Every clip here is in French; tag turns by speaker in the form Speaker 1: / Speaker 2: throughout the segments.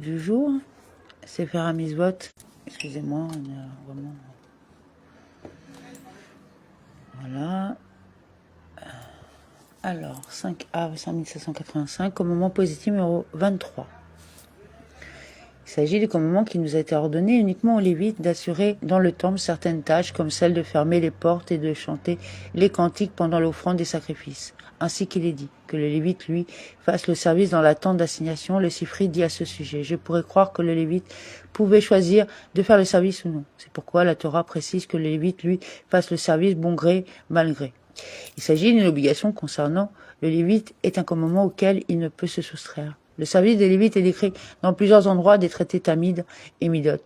Speaker 1: du jour, c'est faire un misvot. Excusez-moi, on a vraiment... Voilà. Alors, 5A 5785, commandement positif numéro 23. Il s'agit du commandement qui nous a été ordonné uniquement aux Lévites d'assurer dans le temple certaines tâches comme celle de fermer les portes et de chanter les cantiques pendant l'offrande des sacrifices. Ainsi qu'il est dit, que le Lévite, lui, fasse le service dans la tente d'assignation. Le Sifri dit à ce sujet, je pourrais croire que le Lévite pouvait choisir de faire le service ou non. C'est pourquoi la Torah précise que le Lévite, lui, fasse le service bon gré, mal gré. Il s'agit d'une obligation concernant le Lévite est un commandement auquel il ne peut se soustraire. Le service des Lévites est décrit dans plusieurs endroits des traités Tamid et Midot.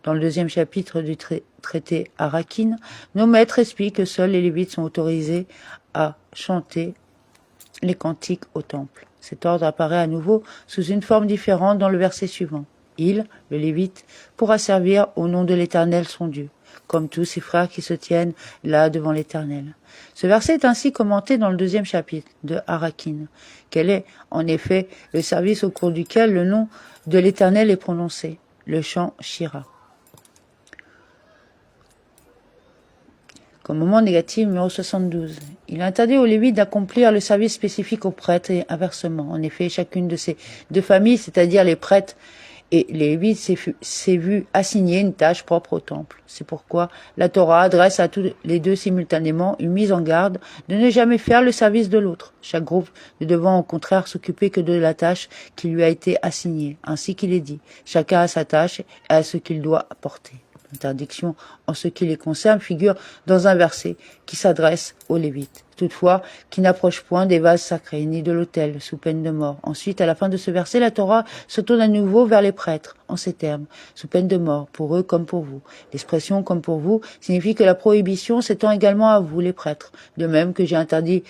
Speaker 1: Dans le 2e chapitre du traité Arakin, nos maîtres expliquent que seuls les Lévites sont autorisés à chanter les cantiques au temple. Cet ordre apparaît à nouveau sous une forme différente dans le verset suivant. Il, le Lévite, pourra servir au nom de l'Éternel son Dieu, comme tous ses frères qui se tiennent là devant l'Éternel. Ce verset est ainsi commenté dans le 2e chapitre de Arakin. Quel est, en effet, le service au cours duquel le nom de l'Éternel est prononcé, le chant Shira. Commandement négatif numéro 72. Il interdit aux Lévites d'accomplir le service spécifique aux prêtres et inversement. En effet, chacune de ces deux familles, c'est-à-dire les prêtres et les Lévites, s'est vu assigner une tâche propre au temple. C'est pourquoi la Torah adresse à tous les deux simultanément une mise en garde de ne jamais faire le service de l'autre. Chaque groupe ne devant au contraire s'occuper que de la tâche qui lui a été assignée. Ainsi qu'il est dit, chacun a sa tâche et a ce qu'il doit apporter. L'interdiction en ce qui les concerne figure dans un verset qui s'adresse aux Lévites. Toutefois, qui n'approche point des vases sacrés ni de l'autel sous peine de mort. Ensuite, à la fin de ce verset, la Torah se tourne à nouveau vers les prêtres en ces termes, sous peine de mort, pour eux comme pour vous. L'expression comme pour vous signifie que la prohibition s'étend également à vous, les prêtres. De même que j'ai interdit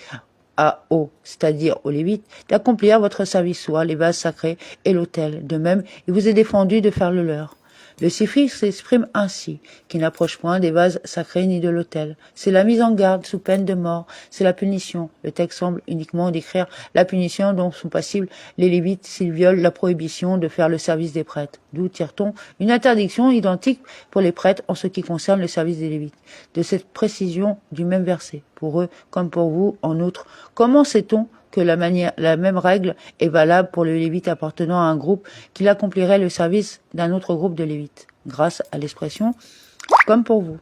Speaker 1: c'est-à-dire aux Lévites, d'accomplir votre service, soit les vases sacrés et l'autel. De même, il vous est défendu de faire le leur. Le Sifri s'exprime ainsi, qui n'approche point des vases sacrés ni de l'autel. C'est la mise en garde sous peine de mort, c'est la punition. Le texte semble uniquement décrire la punition dont sont passibles les Lévites s'ils violent la prohibition de faire le service des prêtres. D'où tire-t-on une interdiction identique pour les prêtres en ce qui concerne le service des Lévites. De cette précision du même verset, pour eux comme pour vous, en outre, comment sait-on que la même règle est valable pour le Lévite appartenant à un groupe qu'il accomplirait le service d'un autre groupe de Lévites, grâce à l'expression « comme pour vous ».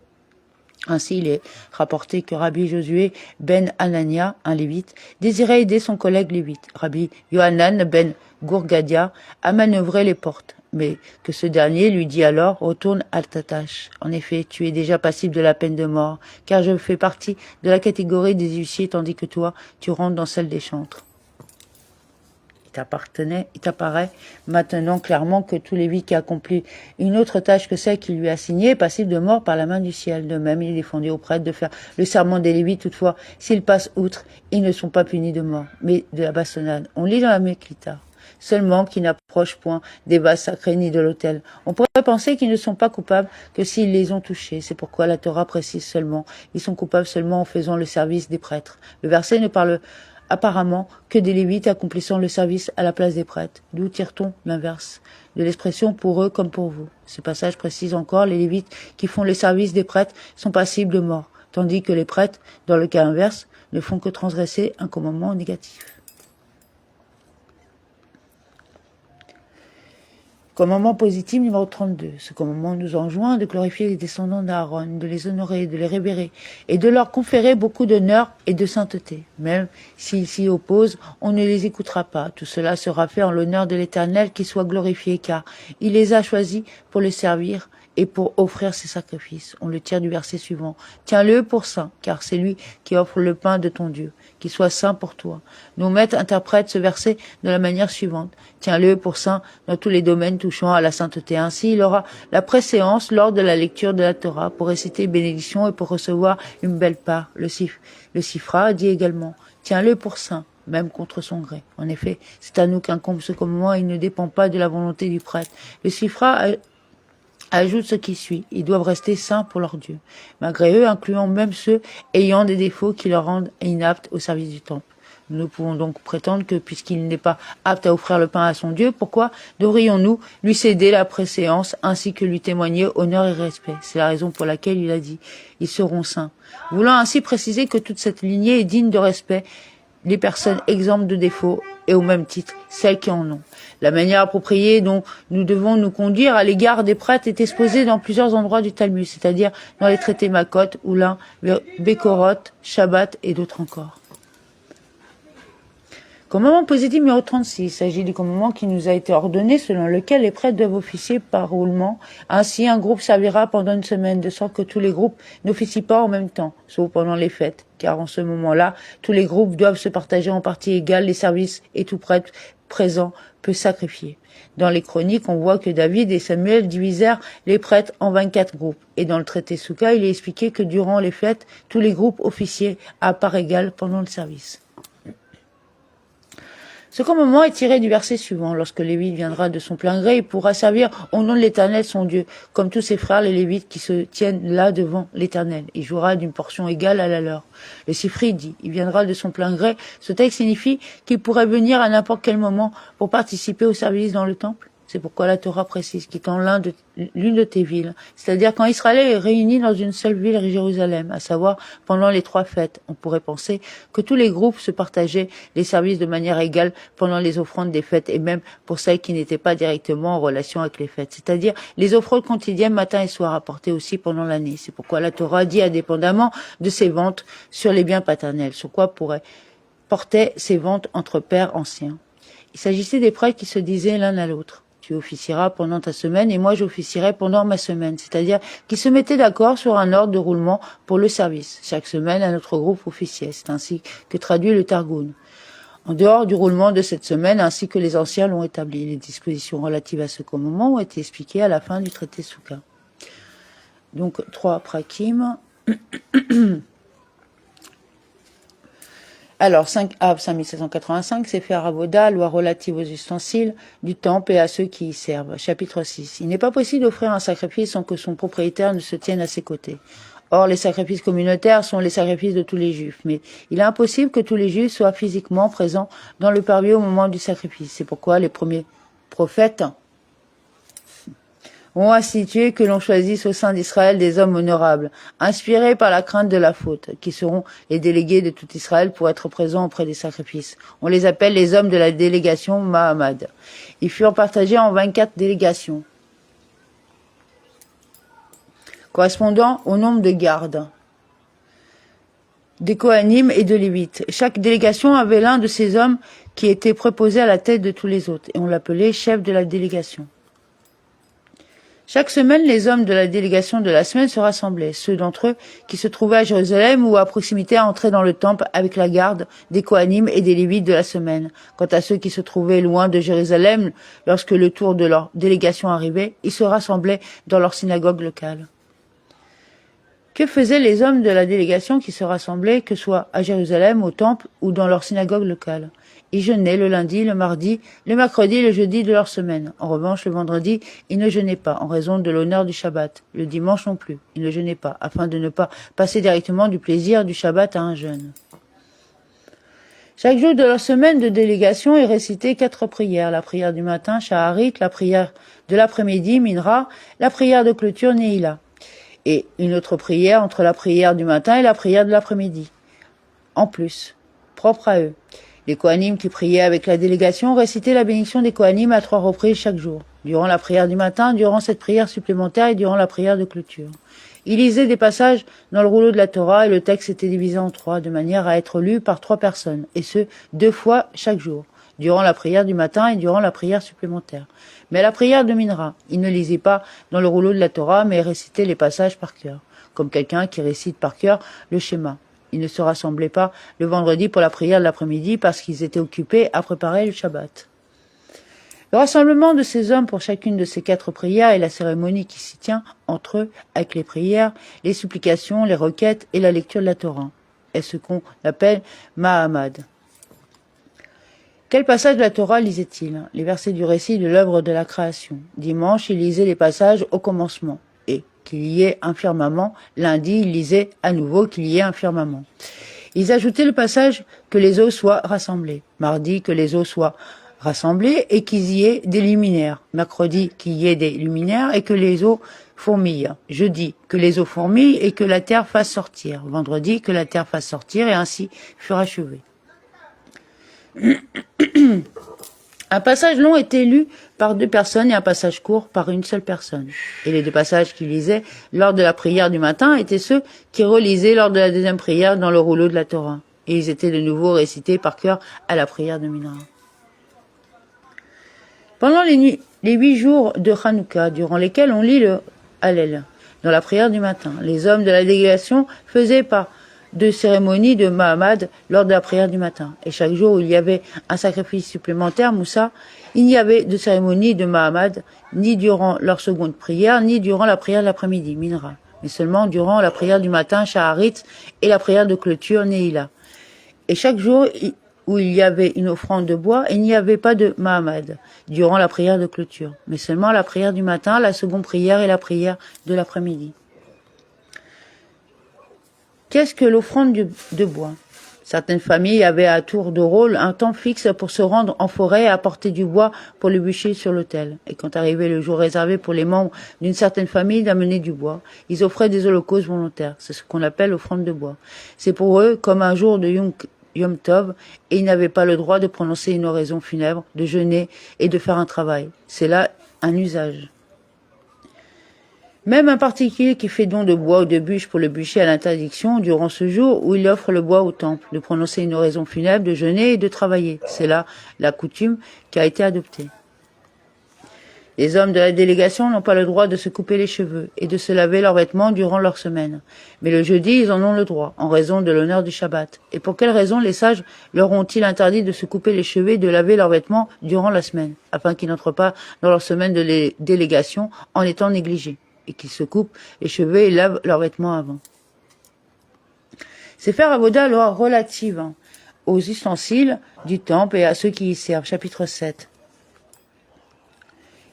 Speaker 1: Ainsi, il est rapporté que Rabbi Josué ben Anania, un Lévite, désirait aider son collègue Lévite, Rabbi Yohanan ben Gourgadia, à manœuvrer les portes, mais que ce dernier lui dit alors « Retourne à ta tâche. En effet, tu es déjà passible de la peine de mort, car je fais partie de la catégorie des huissiers, tandis que toi, tu rentres dans celle des chantres. » Il t'apparaît maintenant clairement que tout Lévite qui accomplit une autre tâche que celle qui lui est assignée est passible de mort par la main du ciel. De même, il est défendu aux prêtres de faire le serment des Lévites. Toutefois, s'ils passent outre, ils ne sont pas punis de mort, mais de la bastonnade. On lit dans la Meklita. Seulement qui n'approchent point des vases sacrés ni de l'autel. On pourrait penser qu'ils ne sont pas coupables que s'ils les ont touchés. C'est pourquoi la Torah précise seulement. Ils sont coupables seulement en faisant le service des prêtres. Le verset ne parle apparemment que des Lévites accomplissant le service à la place des prêtres. D'où tire-t-on l'inverse de l'expression pour eux comme pour vous. Ce passage précise encore les Lévites qui font le service des prêtres sont passibles de mort, tandis que les prêtres, dans le cas inverse, ne font que transgresser un commandement négatif. Commandement positif numéro 32. Ce commandement nous enjoint de glorifier les descendants d'Aaron, de les honorer, de les révérer, et de leur conférer beaucoup d'honneur et de sainteté. Même s'ils s'y opposent, on ne les écoutera pas. Tout cela sera fait en l'honneur de l'Éternel qui soit glorifié, car il les a choisis pour le servir et pour offrir ses sacrifices. On le tire du verset suivant. Tiens-le pour saint, car c'est lui qui offre le pain de ton Dieu, qui soit saint pour toi. Nos maîtres interprètent ce verset de la manière suivante. Tiens-le pour saint dans tous les domaines touchant à la sainteté. Ainsi, il aura la préséance lors de la lecture de la Torah pour réciter bénédiction et pour recevoir une belle part. Le Sifra dit également, tiens-le pour saint, même contre son gré. En effet, c'est à nous qu'incombe ce commandement et il ne dépend pas de la volonté du prêtre. Le Sifra ajoute ce qui suit. Ils doivent rester saints pour leur Dieu, malgré eux, incluant même ceux ayant des défauts qui leur rendent inaptes au service du temple. Nous pouvons donc prétendre que, puisqu'il n'est pas apte à offrir le pain à son Dieu, pourquoi devrions-nous lui céder la préséance ainsi que lui témoigner honneur et respect? C'est la raison pour laquelle il a dit « Ils seront saints ». Voulant ainsi préciser que toute cette lignée est digne de respect, les personnes exemptes de défauts et au même titre celles qui en ont. La manière appropriée dont nous devons nous conduire à l'égard des prêtres est exposée dans plusieurs endroits du Talmud, c'est-à-dire dans les traités Makot, Oulin, Bekorot, Shabbat et d'autres encore. Commandement positif numéro 36, il s'agit du commandement qui nous a été ordonné selon lequel les prêtres doivent officier par roulement. Ainsi, un groupe servira pendant une semaine, de sorte que tous les groupes n'officient pas en même temps, sauf pendant les fêtes, car en ce moment-là, tous les groupes doivent se partager en partie égale les services et tout prêtre présent peut sacrifier. Dans les chroniques, on voit que David et Samuel divisèrent les prêtres en 24 groupes. Et dans le traité Souka, il est expliqué que durant les fêtes, tous les groupes officiaient à part égale pendant le service. Ce commandement est tiré du verset suivant. Lorsque Lévite viendra de son plein gré, il pourra servir au nom de l'Éternel son Dieu, comme tous ses frères les Lévites qui se tiennent là devant l'Éternel. Il jouera d'une portion égale à la leur. Le Sifri dit, il viendra de son plein gré. Ce texte signifie qu'il pourrait venir à n'importe quel moment pour participer au service dans le temple. C'est pourquoi la Torah précise qu'étant l'une de tes villes, c'est-à-dire quand Israël est réuni dans une seule ville, Jérusalem, à savoir pendant les 3 fêtes, on pourrait penser que tous les groupes se partageaient les services de manière égale pendant les offrandes des fêtes et même pour celles qui n'étaient pas directement en relation avec les fêtes, c'est-à-dire les offrandes quotidiennes matin et soir apportées aussi pendant l'année. C'est pourquoi la Torah dit indépendamment de ses ventes sur les biens paternels, sur quoi portaient ces ventes entre pères anciens. Il s'agissait des prêtres qui se disaient l'un à l'autre. Tu officieras pendant ta semaine et moi j'officierai pendant ma semaine. C'est-à-dire qu'ils se mettaient d'accord sur un ordre de roulement pour le service. Chaque semaine, un autre groupe officiait. C'est ainsi que traduit le Targum. En dehors du roulement de cette semaine, ainsi que les anciens l'ont établi, les dispositions relatives à ce commandement ont été expliquées à la fin du traité Souka. Donc, 3 prakim. Alors, 5 Av 5785, c'est faire Avoda, loi relative aux ustensiles du temple et à ceux qui y servent. Chapitre 6. Il n'est pas possible d'offrir un sacrifice sans que son propriétaire ne se tienne à ses côtés. Or, les sacrifices communautaires sont les sacrifices de tous les Juifs, mais il est impossible que tous les Juifs soient physiquement présents dans le parvis au moment du sacrifice. C'est pourquoi les premiers prophètes ont institué que l'on choisisse au sein d'Israël des hommes honorables, inspirés par la crainte de la faute, qui seront les délégués de tout Israël pour être présents auprès des sacrifices. On les appelle les hommes de la délégation Mahamad. Ils furent partagés en 24 délégations, correspondant au nombre de gardes, des Kohanim et de Lévites. Chaque délégation avait l'un de ces hommes qui était préposé à la tête de tous les autres, et on l'appelait chef de la délégation. Chaque semaine, les hommes de la délégation de la semaine se rassemblaient. Ceux d'entre eux qui se trouvaient à Jérusalem ou à proximité entraient dans le temple avec la garde des Kohanim et des Lévites de la semaine. Quant à ceux qui se trouvaient loin de Jérusalem, lorsque le tour de leur délégation arrivait, ils se rassemblaient dans leur synagogue locale. Que faisaient les hommes de la délégation qui se rassemblaient, que ce soit à Jérusalem, au temple ou dans leur synagogue locale? Ils jeûnaient le lundi, le mardi, le mercredi et le jeudi de leur semaine. En revanche, le vendredi, ils ne jeûnaient pas en raison de l'honneur du Shabbat. Le dimanche non plus, ils ne jeûnaient pas, afin de ne pas passer directement du plaisir du Shabbat à un jeûne. Chaque jour de leur semaine de délégation est récité 4 prières. La prière du matin, Shaharit, la prière de l'après-midi, Minra, la prière de clôture, Neila. Et une autre prière entre la prière du matin et la prière de l'après-midi. En plus, propre à eux. Les Kohanim qui priaient avec la délégation récitaient la bénédiction des Kohanim à 3 reprises chaque jour, durant la prière du matin, durant cette prière supplémentaire et durant la prière de clôture. Ils lisaient des passages dans le rouleau de la Torah et le texte était divisé en 3, de manière à être lu par 3 personnes, et ce, 2 fois chaque jour, durant la prière du matin et durant la prière supplémentaire. Mais à la prière de Minra, ils ne lisaient pas dans le rouleau de la Torah, mais récitaient les passages par cœur, comme quelqu'un qui récite par cœur le schéma. Ils ne se rassemblaient pas le vendredi pour la prière de l'après-midi parce qu'ils étaient occupés à préparer le Shabbat. Le rassemblement de ces hommes pour chacune de ces 4 prières et la cérémonie qui s'y tient entre eux avec les prières, les supplications, les requêtes et la lecture de la Torah est ce qu'on appelle Mahamad. Quel passage de la Torah lisait-il? Les versets du récit de l'œuvre de la création. Dimanche, il lisait les passages au commencement et qu'il y ait un firmament. Lundi, il lisait à nouveau qu'il y ait un firmament. Ils ajoutaient le passage que les eaux soient rassemblées. Mardi, que les eaux soient rassemblées et qu'il y ait des luminaires. Mercredi, qu'il y ait des luminaires et que les eaux fourmillent. Jeudi, que les eaux fourmillent et que la terre fasse sortir. Vendredi, que la terre fasse sortir et ainsi furent achevés. Un passage long était lu par 2 personnes et un passage court par une seule personne. Et les 2 passages qu'ils lisaient lors de la prière du matin étaient ceux qui relisaient lors de la deuxième prière dans le rouleau de la Torah. Et ils étaient de nouveau récités par cœur à la prière de Minra. Pendant les 8 jours de Hanouka, durant lesquels on lit le Hallel, dans la prière du matin, les hommes de la délégation faisaient par 2 cérémonies de Mahamad lors de la prière du matin. Et chaque jour où il y avait un sacrifice supplémentaire, Moussa, il n'y avait de cérémonie de Mahamad, ni durant leur seconde prière, ni durant la prière de l'après-midi, Minra, mais seulement durant la prière du matin, Shaharit, et la prière de clôture, Neila. Et chaque jour où il y avait une offrande de bois, il n'y avait pas de Mahamad durant la prière de clôture, mais seulement la prière du matin, la seconde prière et la prière de l'après-midi. Qu'est-ce que l'offrande de bois? Certaines familles avaient à tour de rôle un temps fixe pour se rendre en forêt et apporter du bois pour le bûcher sur l'autel. Et quand arrivait le jour réservé pour les membres d'une certaine famille d'amener du bois, ils offraient des holocaustes volontaires. C'est ce qu'on appelle l'offrande de bois. C'est pour eux comme un jour de Yom Tov, et ils n'avaient pas le droit de prononcer une oraison funèbre, de jeûner et de faire un travail. C'est là un usage. Même un particulier qui fait don de bois ou de bûches pour le bûcher à l'interdiction durant ce jour où il offre le bois au temple, de prononcer une oraison funèbre, de jeûner et de travailler. C'est là la coutume qui a été adoptée. Les hommes de la délégation n'ont pas le droit de se couper les cheveux et de se laver leurs vêtements durant leur semaine. Mais le jeudi, ils en ont le droit, en raison de l'honneur du Shabbat. Et pour quelle raison les sages leur ont-ils interdit de se couper les cheveux et de laver leurs vêtements durant la semaine, afin qu'ils n'entrent pas dans leur semaine de délégation en étant négligés, et qu'ils se coupent les cheveux et lavent leurs vêtements avant? C'est faire avoda loi relative aux ustensiles du temple et à ceux qui y servent. Chapitre 7.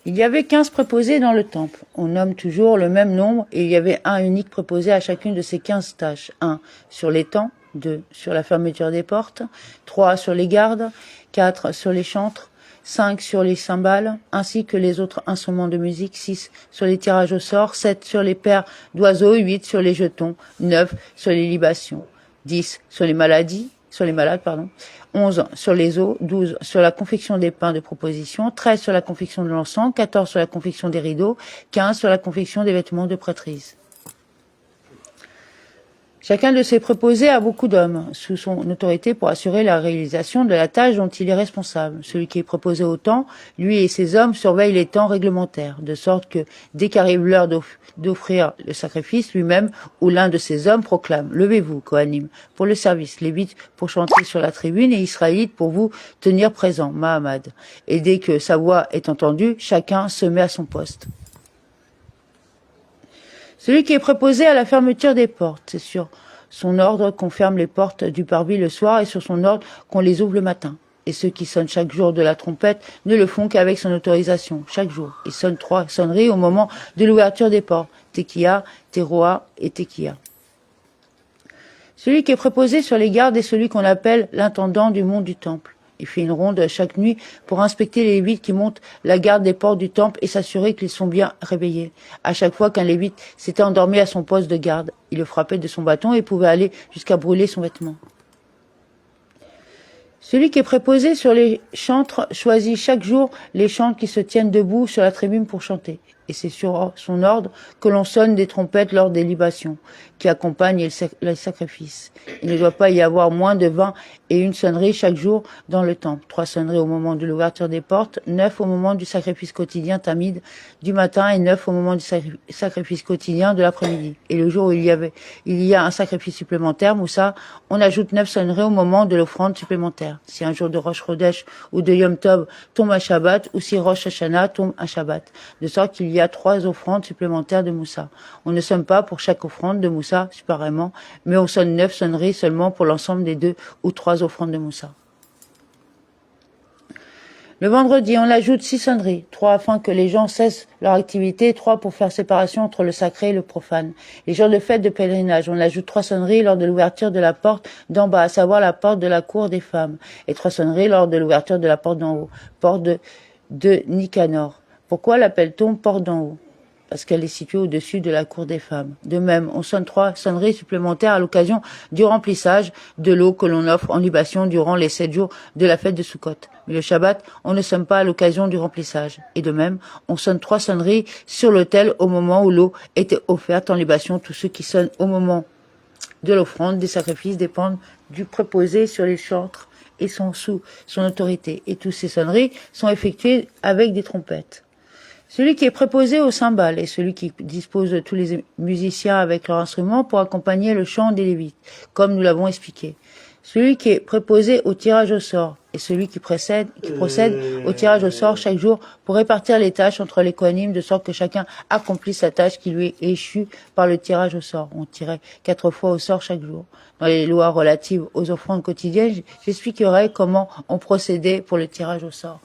Speaker 1: Il y avait 15 préposés dans le temple. On nomme toujours le même nombre et il y avait un unique préposé à chacune de ces 15 tâches. 1 sur l'étang, 2 sur la fermeture des portes, 3 sur les gardes, 4 sur les chantres, 5 sur les cymbales, ainsi que les autres instruments de musique, 6 sur les tirages au sort, 7 sur les paires d'oiseaux, 8 sur les jetons, 9 sur les libations, 10 sur les malades, 11 sur les eaux, 12 sur la confection des pains de proposition, 13 sur la confection de l'encens, 14 sur la confection des rideaux, 15 sur la confection des vêtements de prêtrise. Chacun de ces préposés a beaucoup d'hommes sous son autorité pour assurer la réalisation de la tâche dont il est responsable. Celui qui est préposé au temps, lui et ses hommes surveillent les temps réglementaires, de sorte que dès qu'arrive l'heure d'offrir le sacrifice, lui-même ou l'un de ses hommes proclame: Levez-vous, Kohanim, pour le service, Lévites pour chanter sur la tribune et Israélites pour vous tenir présents, Mahamad. Et dès que sa voix est entendue, chacun se met à son poste. Celui qui est préposé à la fermeture des portes, c'est sur son ordre qu'on ferme les portes du parvis le soir et sur son ordre qu'on les ouvre le matin. Et ceux qui sonnent chaque jour de la trompette ne le font qu'avec son autorisation, chaque jour. Ils sonnent 3 sonneries au moment de l'ouverture des portes, Tekiya, Teroa et Tekiya. Celui qui est préposé sur les gardes est celui qu'on appelle l'intendant du monde du temple. Il fait une ronde chaque nuit pour inspecter les Lévites qui montent la garde des portes du temple et s'assurer qu'ils sont bien réveillés. À chaque fois qu'un Lévite s'était endormi à son poste de garde, il le frappait de son bâton et pouvait aller jusqu'à brûler son vêtement. Celui qui est préposé sur les chantres choisit chaque jour les chantres qui se tiennent debout sur la tribune pour chanter. Et c'est sur son ordre que l'on sonne des trompettes lors des libations, qui accompagnent le sacrifice. Il ne doit pas y avoir moins de 20 et 1 sonnerie chaque jour dans le temple. 3 sonneries au moment de l'ouverture des portes, 9 au moment du sacrifice quotidien tamide du matin et 9 au moment du sacrifice quotidien de l'après-midi. Et le jour où il y a un sacrifice supplémentaire, Moussa, on ajoute 9 sonneries au moment de l'offrande supplémentaire. Si un jour de Rosh Chodesh ou de Yom Tov tombe un Shabbat, ou si Rosh Hashanah tombe un Shabbat, de sorte qu'il y a 3 offrandes supplémentaires de Moussa. On ne sonne pas pour chaque offrande de Moussa séparément, mais on sonne 9 sonneries seulement pour l'ensemble des 2 ou 3 offrandes de Moussa. Le vendredi, on ajoute 6 sonneries, 3 afin que les gens cessent leur activité, 3 pour faire séparation entre le sacré et le profane. Les jours de fête de pèlerinage, on ajoute 3 sonneries lors de l'ouverture de la porte d'en bas, à savoir la porte de la cour des femmes, et 3 sonneries lors de l'ouverture de la porte d'en haut, porte de Nicanor. Pourquoi l'appelle-t-on porte d'en haut? Parce qu'elle est située au-dessus de la cour des femmes. De même, on sonne 3 sonneries supplémentaires à l'occasion du remplissage de l'eau que l'on offre en libation durant les 7 jours de la fête de Sukkot. Mais le Shabbat, on ne sonne pas à l'occasion du remplissage. Et de même, on sonne 3 sonneries sur l'autel au moment où l'eau était offerte en libation. Tous ceux qui sonnent au moment de l'offrande des sacrifices dépendent du préposé sur les chantres et sont sous son autorité. Et toutes ces sonneries sont effectuées avec des trompettes. Celui qui est préposé au cymbales est celui qui dispose de tous les musiciens avec leurs instruments pour accompagner le chant des Lévites, comme nous l'avons expliqué. Celui qui est préposé au tirage au sort est celui qui procède au tirage au sort chaque jour pour répartir les tâches entre les Kohanim de sorte que chacun accomplisse sa tâche qui lui est échue par le tirage au sort. On tirait 4 fois au sort chaque jour. Dans les lois relatives aux offrandes quotidiennes, j'expliquerai comment on procédait pour le tirage au sort.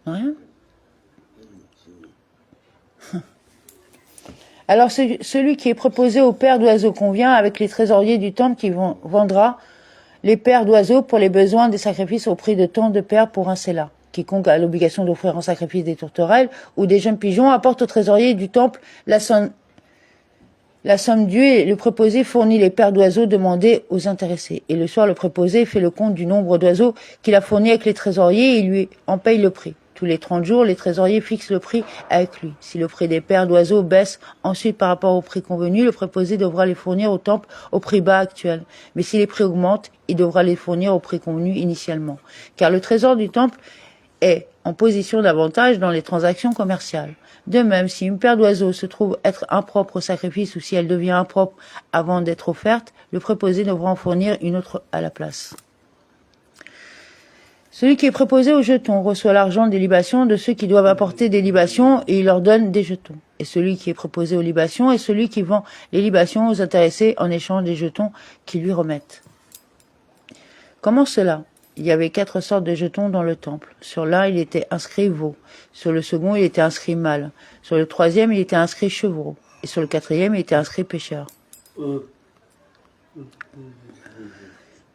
Speaker 1: Rien. Alors celui qui est préposé aux paires d'oiseaux convient avec les trésoriers du temple qui vendra les paires d'oiseaux pour les besoins des sacrifices au prix de tant de paires pour un séla. Quiconque a l'obligation d'offrir en sacrifice des tourterelles ou des jeunes pigeons apporte au trésorier du temple la somme due et le préposé fournit les paires d'oiseaux demandées aux intéressés. Et le soir, le préposé fait le compte du nombre d'oiseaux qu'il a fournis avec les trésoriers et il lui en paye le prix. Tous les 30 jours, les trésoriers fixent le prix avec lui. Si le prix des paires d'oiseaux baisse ensuite par rapport au prix convenu, le préposé devra les fournir au temple au prix bas actuel. Mais si les prix augmentent, il devra les fournir au prix convenu initialement. Car le trésor du temple est en position d'avantage dans les transactions commerciales. De même, si une paire d'oiseaux se trouve être impropre au sacrifice ou si elle devient impropre avant d'être offerte, le préposé devra en fournir une autre à la place. Celui qui est préposé aux jetons reçoit l'argent des libations de ceux qui doivent apporter des libations et il leur donne des jetons. Et celui qui est préposé aux libations est celui qui vend les libations aux intéressés en échange des jetons qu'ils lui remettent. Comment cela? Il y avait 4 sortes de jetons dans le temple. Sur l'un, il était inscrit veau. Sur le second, il était inscrit mâle. Sur le troisième, il était inscrit chevreau. Et sur le quatrième, il était inscrit pêcheur.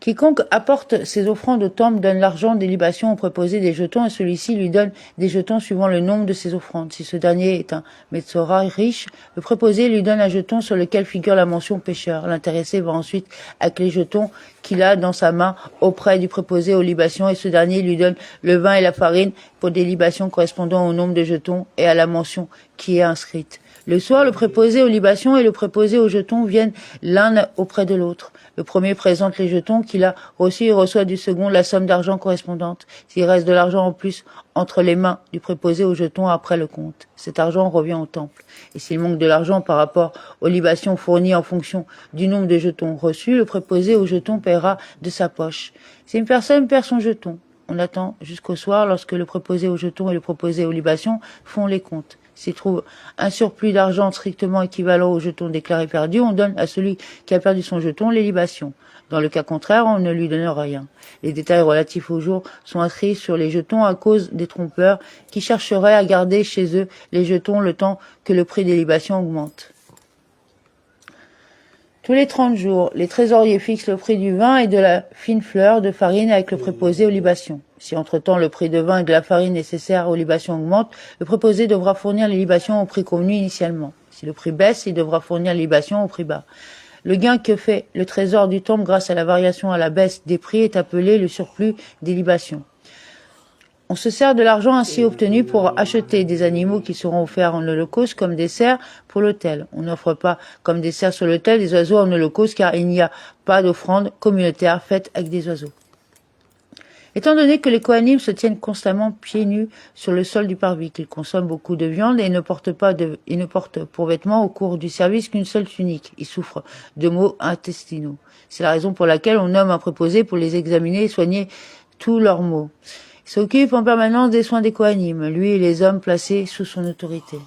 Speaker 1: Quiconque apporte ses offrandes au temple donne l'argent des libations au préposé des jetons et celui-ci lui donne des jetons suivant le nombre de ses offrandes. Si ce dernier est un Metzora riche, le préposé lui donne un jeton sur lequel figure la mention pêcheur. L'intéressé va ensuite avec les jetons qu'il a dans sa main auprès du préposé aux libations et ce dernier lui donne le vin et la farine pour des libations correspondant au nombre de jetons et à la mention qui est inscrite. Le soir, le préposé aux libations et le préposé aux jetons viennent l'un auprès de l'autre. Le premier présente les jetons qu'il a reçus et reçoit du second la somme d'argent correspondante. S'il reste de l'argent en plus entre les mains du préposé aux jetons après le compte, cet argent revient au temple. Et s'il manque de l'argent par rapport aux libations fournies en fonction du nombre de jetons reçus, le préposé aux jetons paiera de sa poche. Si une personne perd son jeton, on attend jusqu'au soir lorsque le préposé aux jetons et le préposé aux libations font les comptes. S'il trouve un surplus d'argent strictement équivalent au jeton déclaré perdu, on donne à celui qui a perdu son jeton les libations. Dans le cas contraire, on ne lui donne rien. Les détails relatifs au jour sont inscrits sur les jetons à cause des trompeurs qui chercheraient à garder chez eux les jetons le temps que le prix des libations augmente. Tous les 30 jours, les trésoriers fixent le prix du vin et de la fine fleur de farine avec le préposé aux libations. Si entre-temps le prix de vin et de la farine nécessaire aux libations augmente, le préposé devra fournir les libations au prix convenu initialement. Si le prix baisse, il devra fournir les libations au prix bas. Le gain que fait le trésor du temple grâce à la variation à la baisse des prix est appelé le surplus des libations. On se sert de l'argent ainsi obtenu pour acheter des animaux qui seront offerts en holocauste comme dessert pour l'autel. On n'offre pas comme dessert sur l'autel des oiseaux en holocauste car il n'y a pas d'offrande communautaire faite avec des oiseaux. Étant donné que les Kohanim se tiennent constamment pieds nus sur le sol du parvis, qu'ils consomment beaucoup de viande et ne portent pour vêtements au cours du service qu'une seule tunique. Ils souffrent de maux intestinaux. C'est la raison pour laquelle on nomme un préposé pour les examiner et soigner tous leurs maux. Il s'occupe en permanence des soins des Kohanim, lui et les hommes placés sous son autorité.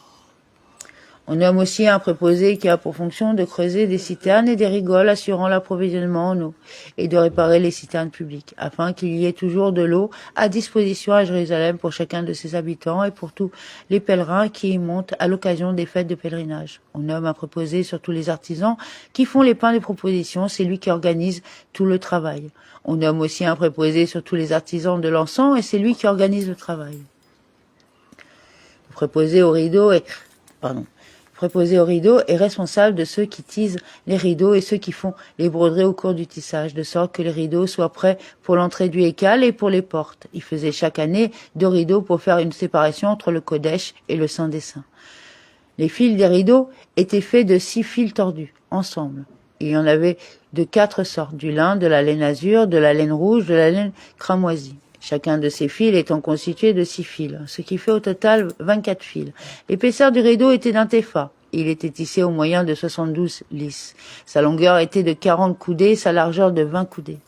Speaker 1: On nomme aussi un préposé qui a pour fonction de creuser des citernes et des rigoles assurant l'approvisionnement en eau et de réparer les citernes publiques, afin qu'il y ait toujours de l'eau à disposition à Jérusalem pour chacun de ses habitants et pour tous les pèlerins qui y montent à l'occasion des fêtes de pèlerinage. On nomme un préposé sur tous les artisans qui font les pains de proposition, c'est lui qui organise tout le travail. On nomme aussi un préposé sur tous les artisans de l'encens et c'est lui qui organise le travail. Le préposé au rideau est responsable de ceux qui tisent les rideaux et ceux qui font les broderies au cours du tissage, de sorte que les rideaux soient prêts pour l'entrée du Hékal et pour les portes. Il faisait chaque année 2 rideaux pour faire une séparation entre le Kodesh et le Saint des Saints. Les fils des rideaux étaient faits de 6 fils tordus, ensemble. Il y en avait de 4 sortes, du lin, de la laine azur, de la laine rouge, de la laine cramoisie. Chacun de ces fils étant constitué de 6 fils, ce qui fait au total 24 fils. L'épaisseur du rideau était d'un tépha. Il était tissé au moyen de 72 lisses. Sa longueur était de 40 coudées, sa largeur de 20 coudées.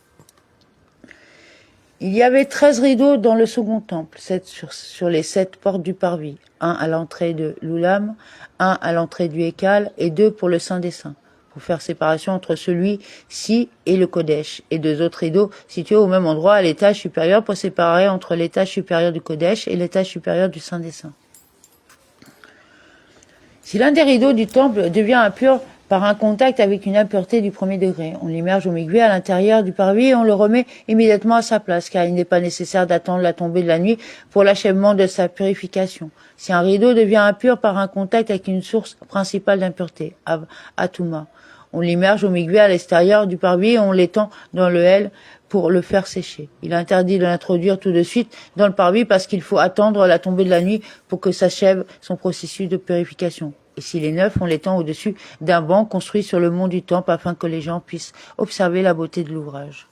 Speaker 1: Il y avait 13 rideaux dans le second temple, 7 sur les 7 portes du parvis, 1 à l'entrée de l'Oulam, 1 à l'entrée du Hékal et 2 pour le Saint des Saints, pour faire séparation entre celui-ci et le Kodesh, et 2 autres rideaux situés au même endroit à l'étage supérieur pour séparer entre l'étage supérieur du Kodesh et l'étage supérieur du Saint des Saints. Si l'un des rideaux du temple devient impur par un contact avec une impureté du premier degré, on l'immerge au mikvé à l'intérieur du parvis et on le remet immédiatement à sa place, car il n'est pas nécessaire d'attendre la tombée de la nuit pour l'achèvement de sa purification. Si un rideau devient impur par un contact avec une source principale d'impureté, Atouma, on l'immerge au mikvé à l'extérieur du parvis et on l'étend dans le L pour le faire sécher. Il est interdit de l'introduire tout de suite dans le parvis parce qu'il faut attendre la tombée de la nuit pour que s'achève son processus de purification. Et s'il est neuf, on l'étend au-dessus d'un banc construit sur le mont du temple afin que les gens puissent observer la beauté de l'ouvrage.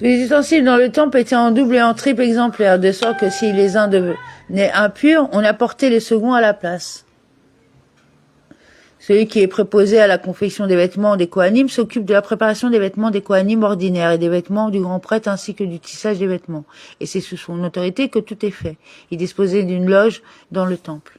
Speaker 1: Les ustensiles dans le temple étaient en double et en triple exemplaires, de sorte que si les uns devenaient impurs, on apportait les seconds à la place. Celui qui est préposé à la confection des vêtements des Kohanim s'occupe de la préparation des vêtements des Kohanim ordinaires et des vêtements du grand prêtre ainsi que du tissage des vêtements. Et c'est sous son autorité que tout est fait. Il disposait d'une loge dans le temple.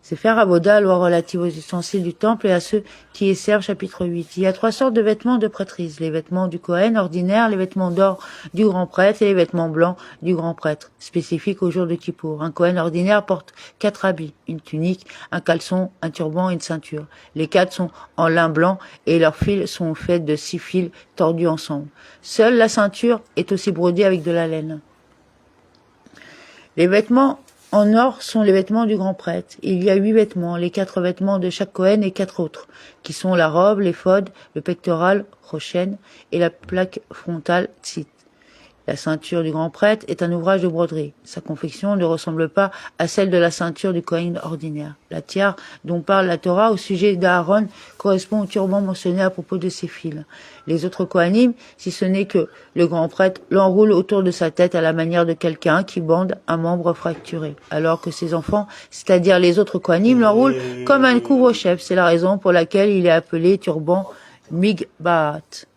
Speaker 1: Sefer Avoda, loi relative aux ustensiles du temple et à ceux qui y servent, chapitre 8. Il y a 3 sortes de vêtements de prêtrise. Les vêtements du Kohen ordinaire, les vêtements d'or du grand prêtre et les vêtements blancs du grand prêtre, spécifiques au jour de Kippour. Un Kohen ordinaire porte 4 habits, une tunique, un caleçon, un turban et une ceinture. Les 4 sont en lin blanc et leurs fils sont faits de 6 fils tordus ensemble. Seule la ceinture est aussi brodée avec de la laine. Les vêtements en or sont les vêtements du grand prêtre. Il y a 8 vêtements, les 4 vêtements de chaque Kohen et 4 autres, qui sont la robe, l'éphod, le pectoral, rochen, et la plaque frontale, tzit. La ceinture du grand prêtre est un ouvrage de broderie. Sa confection ne ressemble pas à celle de la ceinture du Kohen ordinaire. La tiare dont parle la Torah au sujet d'Aaron correspond au turban mentionné à propos de ses fils. Les autres Kohanim, si ce n'est que le grand prêtre, l'enroule autour de sa tête à la manière de quelqu'un qui bande un membre fracturé, alors que ses enfants, c'est-à-dire les autres Kohanim, l'enroulent comme un couvre-chef. C'est la raison pour laquelle il est appelé turban Migbaat.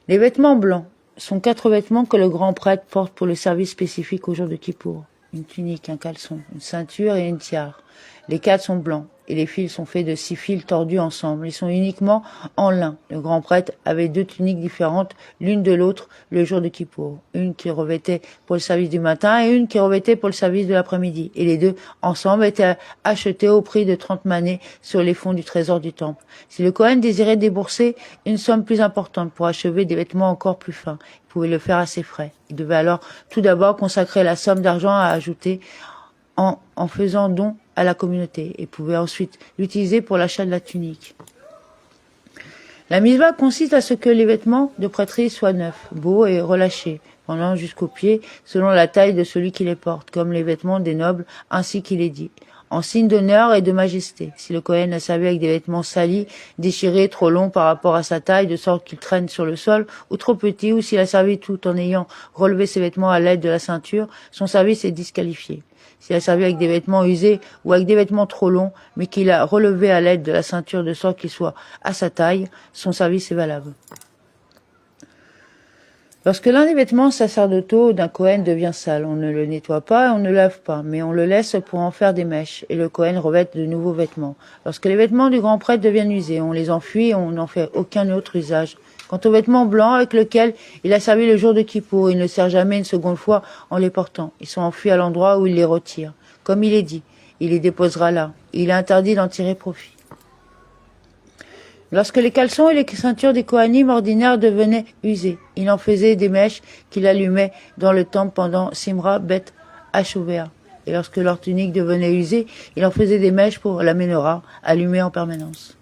Speaker 1: Les vêtements blancs sont 4 vêtements que le grand prêtre porte pour le service spécifique au jour de Kippour. Une tunique, un caleçon, une ceinture et une tiare. Les 4 sont blancs et les fils sont faits de 6 fils tordus ensemble. Ils sont uniquement en lin. Le grand prêtre avait 2 tuniques différentes, l'une de l'autre, le jour de Kippour. Une qui revêtait pour le service du matin et une qui revêtait pour le service de l'après-midi. Et les 2 ensemble étaient achetés au prix de 30 mannées sur les fonds du trésor du temple. Si le Kohen désirait débourser une somme plus importante pour achever des vêtements encore plus fins, il pouvait le faire à ses frais. Il devait alors tout d'abord consacrer la somme d'argent à ajouter en faisant don à la communauté et pouvait ensuite l'utiliser pour l'achat de la tunique. La mitzvah consiste à ce que les vêtements de prêtrise soient neufs, beaux et relâchés, pendant jusqu'aux pieds, selon la taille de celui qui les porte, comme les vêtements des nobles, ainsi qu'il est dit. en signe d'honneur et de majesté. Si le Kohen a servi avec des vêtements salis, déchirés, trop longs par rapport à sa taille, de sorte qu'ils traînent sur le sol, ou trop petits, ou s'il a servi tout en ayant relevé ses vêtements à l'aide de la ceinture, son service est disqualifié. S'il a servi avec des vêtements usés ou avec des vêtements trop longs, mais qu'il a relevé à l'aide de la ceinture de sorte qu'il soit à sa taille, son service est valable. Lorsque l'un des vêtements sacerdotaux d'un Kohen devient sale, on ne le nettoie pas et on ne le lave pas, mais on le laisse pour en faire des mèches, et le Kohen revêt de nouveaux vêtements. Lorsque les vêtements du grand prêtre deviennent usés, on les enfuit et on n'en fait aucun autre usage. Quant aux vêtements blancs avec lesquels il a servi le jour de Kippour, il ne sert jamais une seconde fois en les portant. Ils sont enfuis à l'endroit où il les retire. Comme il est dit, il les déposera là. Il est interdit d'en tirer profit. Lorsque les caleçons et les ceintures des Kohanim ordinaires devenaient usés, il en faisait des mèches qu'il allumait dans le temple pendant Simra Bet Hashovéa. Et lorsque leur tunique devenait usée, il en faisait des mèches pour la menorah, allumée en permanence.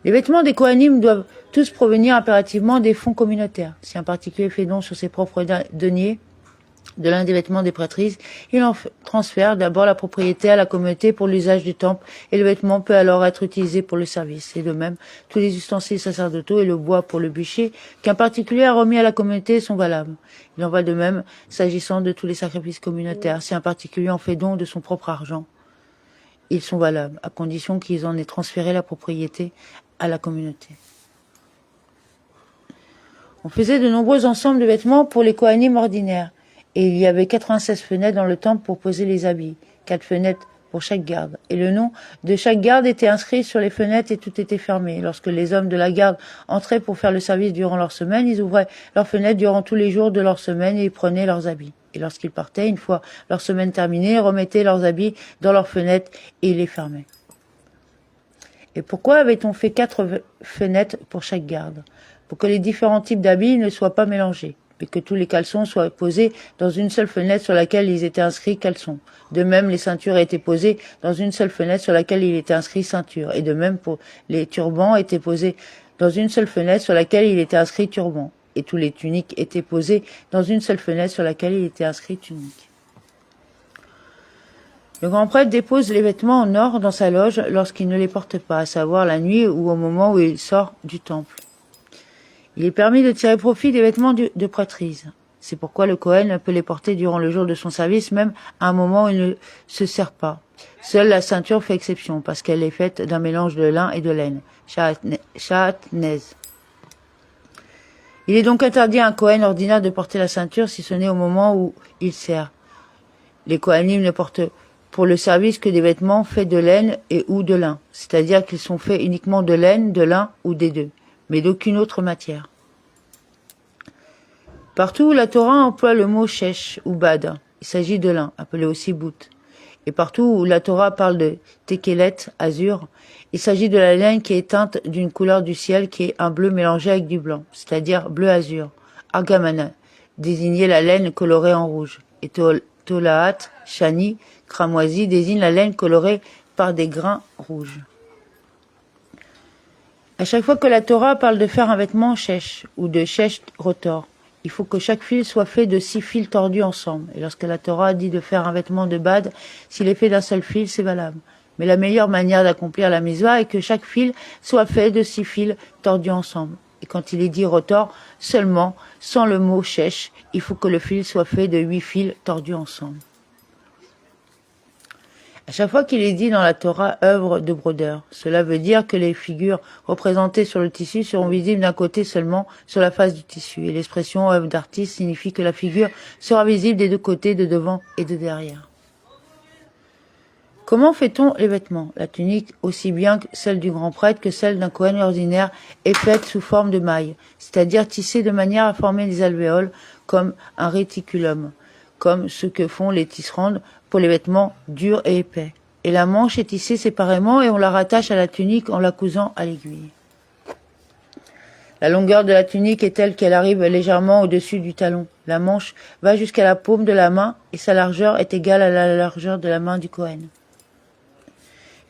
Speaker 1: Les vêtements des Kohanim doivent tous provenir impérativement des fonds communautaires. Si un particulier fait don sur ses propres deniers de l'un des vêtements des prêtrises, il en transfère d'abord la propriété à la communauté pour l'usage du temple, et le vêtement peut alors être utilisé pour le service. Et de même, tous les ustensiles sacerdotaux et le bois pour le bûcher qu'un particulier a remis à la communauté sont valables. Il en va de même s'agissant de tous les sacrifices communautaires. Si un particulier en fait don de son propre argent, ils sont valables, à condition qu'ils en aient transféré la propriété à la communauté. On faisait de nombreux ensembles de vêtements pour les Kohanim ordinaires. Et il y avait 96 fenêtres dans le temple pour poser les habits, 4 fenêtres pour chaque garde. Et le nom de chaque garde était inscrit sur les fenêtres et tout était fermé. Lorsque les hommes de la garde entraient pour faire le service durant leur semaine, ils ouvraient leurs fenêtres durant tous les jours de leur semaine et ils prenaient leurs habits. Et lorsqu'ils partaient, une fois leur semaine terminée, ils remettaient leurs habits dans leurs fenêtres et ils les fermaient. Et pourquoi avait-on fait 4 fenêtres pour chaque garde? Pour que les différents types d'habits ne soient pas mélangés, et que tous les caleçons soient posés dans une seule fenêtre sur laquelle ils étaient inscrits caleçons. De même, les ceintures étaient posées dans une seule fenêtre sur laquelle il était inscrit ceinture. Et de même, pour les turbans étaient posés dans une seule fenêtre sur laquelle il était inscrit turban. Et tous les tuniques étaient posés dans une seule fenêtre sur laquelle il était inscrit tunique. Le grand prêtre dépose les vêtements en or dans sa loge lorsqu'il ne les porte pas, à savoir la nuit ou au moment où il sort du temple. Il est permis de tirer profit des vêtements de prêtrise. C'est pourquoi le Kohen peut les porter durant le jour de son service, même à un moment où il ne se sert pas. Seule la ceinture fait exception, parce qu'elle est faite d'un mélange de lin et de laine. Sha'atnez. Il est donc interdit à un Kohen ordinaire de porter la ceinture si ce n'est au moment où il sert. Les Kohanim ne portent pour le service que des vêtements faits de laine et ou de lin, c'est-à-dire qu'ils sont faits uniquement de laine, de lin ou des deux, mais d'aucune autre matière. Partout où la Torah emploie le mot shesh ou bad, il s'agit de lin, appelé aussi bout. Et partout où la Torah parle de tekelet, azur, il s'agit de la laine qui est teinte d'une couleur du ciel qui est un bleu mélangé avec du blanc, c'est-à-dire bleu azur. Argamana désignait la laine colorée en rouge. Et tolaat, shani, cramoisi désigne la laine colorée par des grains rouges. À chaque fois que la Torah parle de faire un vêtement shesh ou de shesh rotor, il faut que chaque fil soit fait de 6 fils tordus ensemble. Et lorsque la Torah dit de faire un vêtement de bad, s'il est fait d'un seul fil, c'est valable. Mais la meilleure manière d'accomplir la mitzvah est que chaque fil soit fait de 6 fils tordus ensemble. Et quand il est dit rotor, seulement, sans le mot shesh, il faut que le fil soit fait de 8 fils tordus ensemble. À chaque fois qu'il est dit dans la Torah œuvre de brodeur, cela veut dire que les figures représentées sur le tissu seront visibles d'un côté seulement sur la face du tissu. Et l'expression œuvre d'artiste signifie que la figure sera visible des deux côtés, de devant et de derrière. Comment fait-on les vêtements? La tunique, aussi bien que celle du grand prêtre que celle d'un Kohen ordinaire, est faite sous forme de maille, c'est-à-dire tissée de manière à former des alvéoles comme un réticulum, comme ce que font les tisserandes pour les vêtements durs et épais. Et la manche est tissée séparément et on la rattache à la tunique en la cousant à l'aiguille. La longueur de la tunique est telle qu'elle arrive légèrement au-dessus du talon. La manche va jusqu'à la paume de la main et sa largeur est égale à la largeur de la main du Kohen.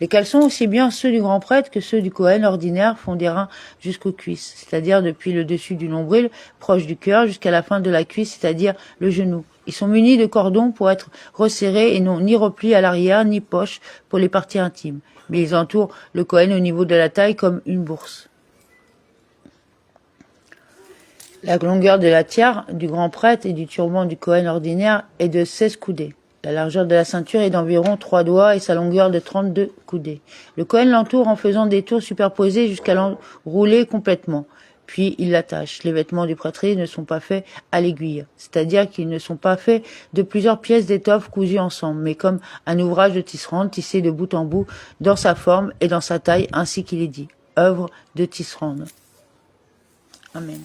Speaker 1: Les caleçons, aussi bien ceux du grand prêtre que ceux du Cohen ordinaire, font des reins jusqu'aux cuisses, c'est-à-dire depuis le dessus du nombril, proche du cœur, jusqu'à la fin de la cuisse, c'est-à-dire le genou. Ils sont munis de cordons pour être resserrés et n'ont ni repli à l'arrière, ni poche pour les parties intimes. Mais ils entourent le Cohen au niveau de la taille comme une bourse. La longueur de la tiare du grand prêtre et du turban du Cohen ordinaire est de 16 coudées. La largeur de la ceinture est d'environ 3 doigts et sa longueur de 32 coudées. Le Cohen l'entoure en faisant des tours superposés jusqu'à l'enrouler complètement. Puis il l'attache. Les vêtements du prêtrise ne sont pas faits à l'aiguille, c'est-à-dire qu'ils ne sont pas faits de plusieurs pièces d'étoffe cousues ensemble, mais comme un ouvrage de tisserande tissé de bout en bout dans sa forme et dans sa taille, ainsi qu'il est dit. Œuvre de tisserande. Amen.